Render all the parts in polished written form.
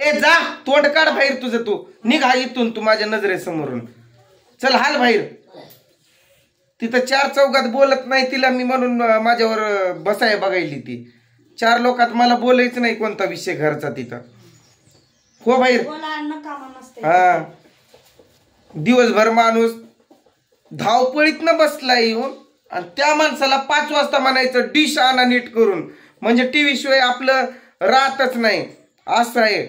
ए जा तोंड काढ बाहेर तुझं, तू निघा इथून, तू माझ्या नजरेसमोरून चल हाल बाहेर. तिथं चार चौकात बोलत नाही तिला मी म्हणून माझ्यावर बसाय बघायली ती. चार लोकात मला बोलायचं नाही कोणता विषय घरचा तिथं. हो बाहेर. हा दिवसभर माणूस धावपळीतनं बसला येऊन आणि त्या माणसाला 5 वाजता म्हणायचं डिश आणा नीट करून, म्हणजे टीव्ही शिवाय आपलं राहतच नाही असं आहे.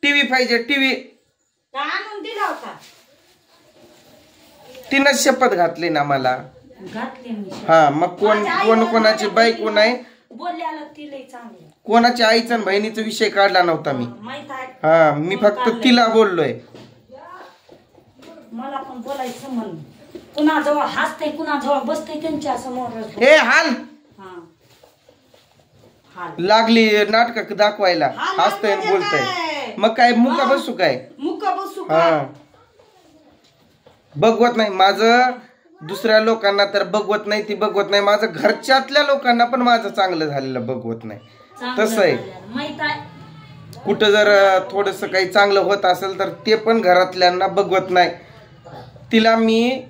टीव्ही पाहिजे टीव्ही. तिनं शपथ घातली ना मला. हा मग कोण कोणाची बायको नाही, कोणाच्या आईचा आणि बहिणीचा विषय काढला नव्हता मी. हा मी फक्त तिला बोललोय. मला पण बोलायचं म्हणून कुणाजवळ हसते कुणाजवळ बसते त्यांच्या समोर. हे हाल लागली नाटक दाखवायला, हसतय बोलतय. मग काय मुका बसू काय? मुका बसू हा बघवत नाही माझं. दुसऱ्या लोकांना तर बघवत नाही, ती बघवत नाही. माझं घरच्यातल्या लोकांना पण माझं चांगलं झालेलं बघवत नाही. तसं आहे. कुठं जर थोडस काही चांगलं होत असेल तर ते पण घरातल्यांना बघवत नाही. तिला मी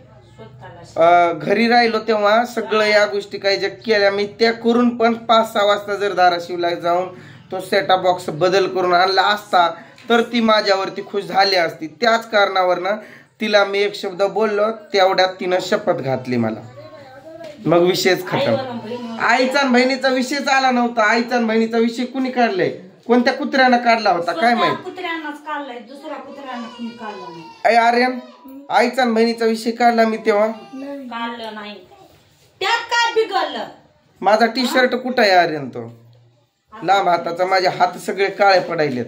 घरी राहिलो तेव्हा सगळं या गोष्टी काही ज्या केल्या मी त्या करून पण 5-6 वाजता जर धाराशिवला जाऊन तो सेटअप बॉक्स बदल करून आणला असता तर ती माझ्यावरती खुश झाली असती. त्याच कारणावरनं तिला मी एक शब्द बोललो, तेवढ्यात तिनं शपथ घातली मला. मग विषयच खतम. आईचा आणि बहिणीचा विषयच आला नव्हता. आईचा आणि बहिणीचा विषय कुणी काढलाय? कोणत्या कुत्र्यानं काढला होता काय माहित? अय आर्यन आईचा आणि बहिणीचा विषय काढला मी तेव्हा. काढलं नाही त्यात काय बिघडलं? माझा टी शर्ट कुठं आहे आर्यन? तो लांब हाताचा. माझे हात सगळे काळे पडायलेत.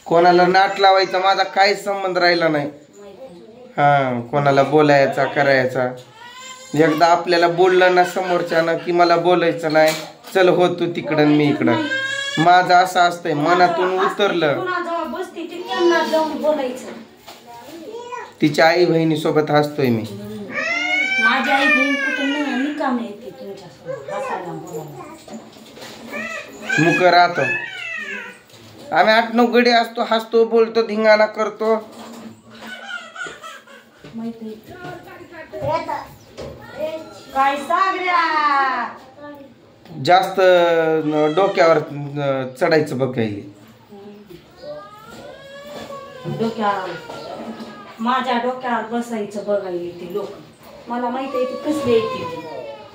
कोणाला नाट लावायचा माझा काहीच संबंध राहिला नाही. हा कोणाला बोलायचा करायचा. एकदा आपल्याला बोललं ना समोरच्यानं की मला बोलायचं नाही, चल हो तू तिकडं मी इकडं. माझं असं असतंय मनातून उतरलं. तिच्या आई बहिणी सोबत हसतोय मी. माझी आई बहीण कुठं निकामी येते मुक राहतो. आम्ही 8-9 गडी असतो, हसतो बोलतो धिंगाणा करतो. काय जास्त डोक्यावर चढायचं बघायली. डोक्यावर माझ्या डोक्यावर बसायचं बघायली ती लोक. मला माहित आहे ती कसली येते.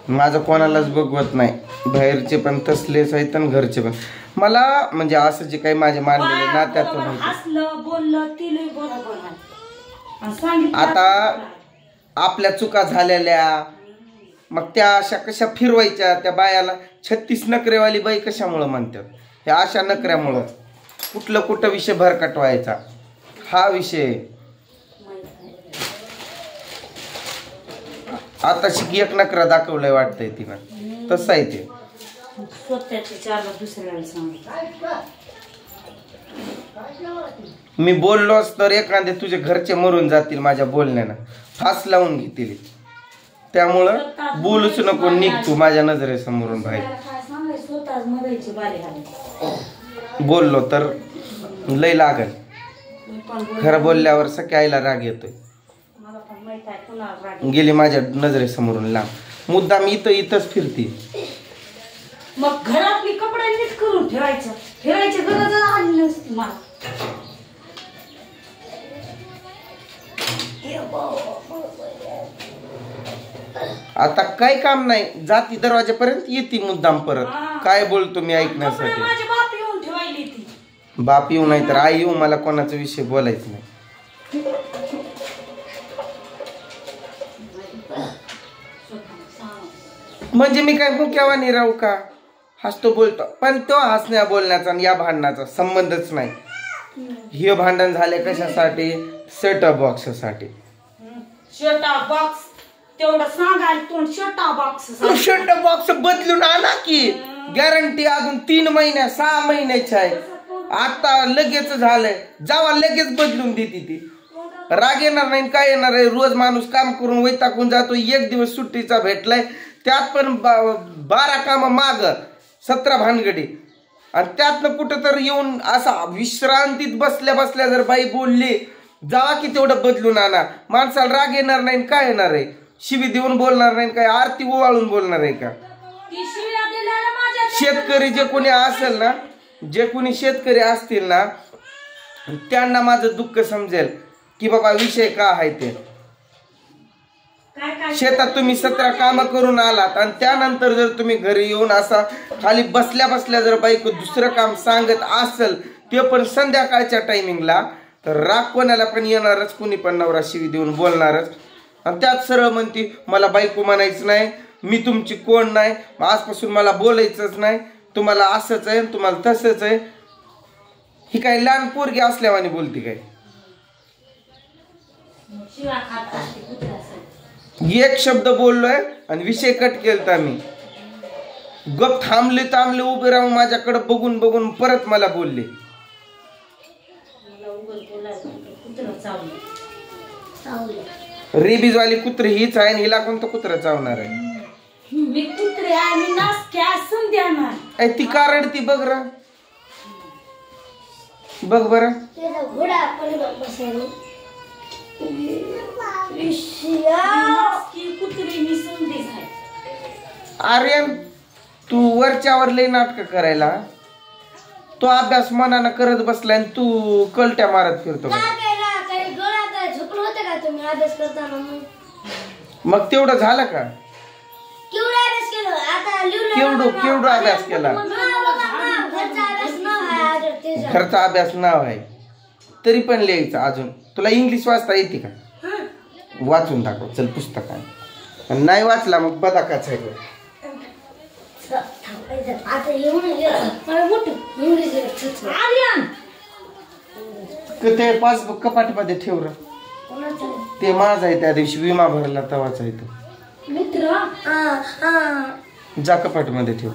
माझं कोणालाच बघवत नाही. बाहेरचे पण तसलेच आहेत आणि घरचे पण. मला म्हणजे असं जे काही माझे मानलेले नात्यातून हसलं बोललं तिला बरोबर. आता आपल्या चुका झालेल्या मग त्या अशा कशा फिरवायच्या? त्या बायाला 36 नखरेवाली बाई कशामुळं म्हणतात? ह्या अशा नखऱ्यामुळं. कुठं विषय भरकटवायचा हा विषय. आता शिक एक नखरा दाखवलंय वाटतंय तिनं. तसं आहे ते. मी बोललोच तर एखादे तुझे घरचे मरून जातील माझ्या बोलण्यानं, फास लावून घेतील. त्यामुळं बोलूच नको, निघ तू माझ्या नजरेसमोरून बाहेर. बोललो तर लय लागल. खरं बोलल्यावर सगळ्याला राग येतोय. गेली माझ्या नजरेसमोरून लांब. मुद्दा मी इथंच फिरते. मग घरातली कपडे नीट करून ठेवायचं. ठेवायची गरज आली नसती मला. आता काय काम नाही. जाती दरवाजापर्यंत येते मुद्दाम परत. काय बोलतो मी ऐकण्यासाठी. बाप येऊ नाही तर आई येऊ, मला कोणाचा विषय बोलायचं नाही. म्हणजे मी काय मुक्यावानी राहू का? हसतो बोलतो. पण तो हसण्या बोलण्याचा आणि या भांडणाचा संबंधच नाही. हे भांडण झाले कशासाठी? सेटअप बॉक्ससाठी. सेटअप बॉक्स तेवढं सांगाल तू. सेटअप बॉक्स बदलून आणा की. गॅरंटी अजून 3 महिन्या 6 महिन्याची आहे. आता लगेच झालंय. जावा लगेच बदलून देते ती. राग येणार नाही काय येणार आहे. रोज माणूस काम करून वैतागून जातो. एक दिवस सुट्टीचा भेटलाय त्यात पण 12 काम माग 17 भानगडी आणि त्यातनं कुठं तर येऊन असा विश्रांतीत बसल्या बसल्या जर बाई बोलली जावा की तेवढं बदलून आणा. माणसाला राग येणार नाही काय येणार आहे. शिवी देऊन बोलणार नाही काय आरती ओवाळून बोलणार आहे का. शेतकरी जे कोणी असेल ना जे कोणी शेतकरी असतील ना त्यांना माझं दुःख समजेल की बाबा विषय का आहे ते. शेतात तुम्ही 17 कामं करून आलात आणि त्यानंतर जर तुम्ही घरी येऊन असा खाली बसल्या बसल्या जर बाईक दुसरं काम सांगत असेल ते पण संध्याकाळच्या टायमिंगला तर राग कोणाला पण येणारच. कुणी पण नवरा शिवी देऊन बोलणारच आणि त्यात सरळ म्हणती मला बायको म्हणायचं नाही मी तुमची कोण नाही आजपासून मला बोलायचंच नाही तुम्हाला असंच आहे तुम्हाला तसंच आहे. ही काय लहान पोरगी असल्यावानी बोलती काय. एक शब्द बोललोय आणि विषय कट केलता मी. गप थांबले उभे राहून माझ्याकडे बघून बघून परत मला बोलले. रेबीजवाली कुत्री हीच आहे आणि हिला कोणतं कुत्र चावणार आहे. मी कुत्रे आहे मी नासके असून देणार. ती कारण ती बघ र बघ बर आर्यन तू वरच्यावर लय नाटक करायला. तो अभ्यास मनानं करत बसलाय आणि तू कलट्या मारत फिरतो. मग तेवढं झालं का. केवढं अभ्यास केला. घरचा अभ्यास नाव आहे तरी पण लिहायचं. अजून तुला इंग्लिश वाचता येते का. वाचून दाखव चल पुस्तकाने. नाही वाचला मग बदाकाच आहे. ते पासबुक कपाटमध्ये ठेव र. ते माझा आहे त्या दिवशी विमा भरला तवाच आहे तो. जा कपाटमध्ये ठेव.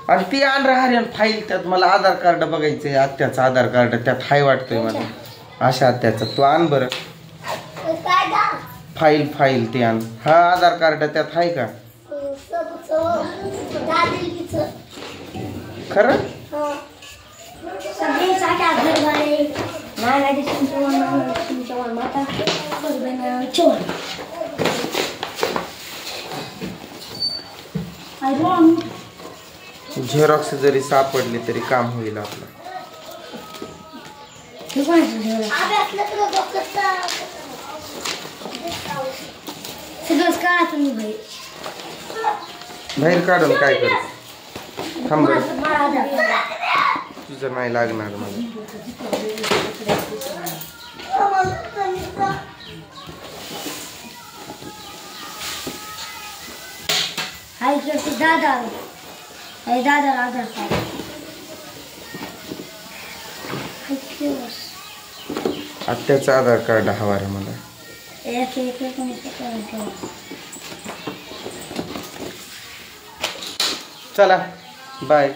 आणि ती आण राहणार फाईल त्यात मला आधार कार्ड बघायचंय. आत्याचं आधार कार्ड त्यात हाय वाटतंय मला अशा आत्याचं. तू आण बरं फाईल ते आण. हा आधार कार्ड त्यात आहे का खरं. झेरॉक्स जरी सापडली तरी काम होईल आपलं. बाहेर काढून काय कर. थांब तुझं नाही लागणार मला. दादा आधार कार्ड आत्याचं आधार कार्ड हवा रे मला. चला बाय.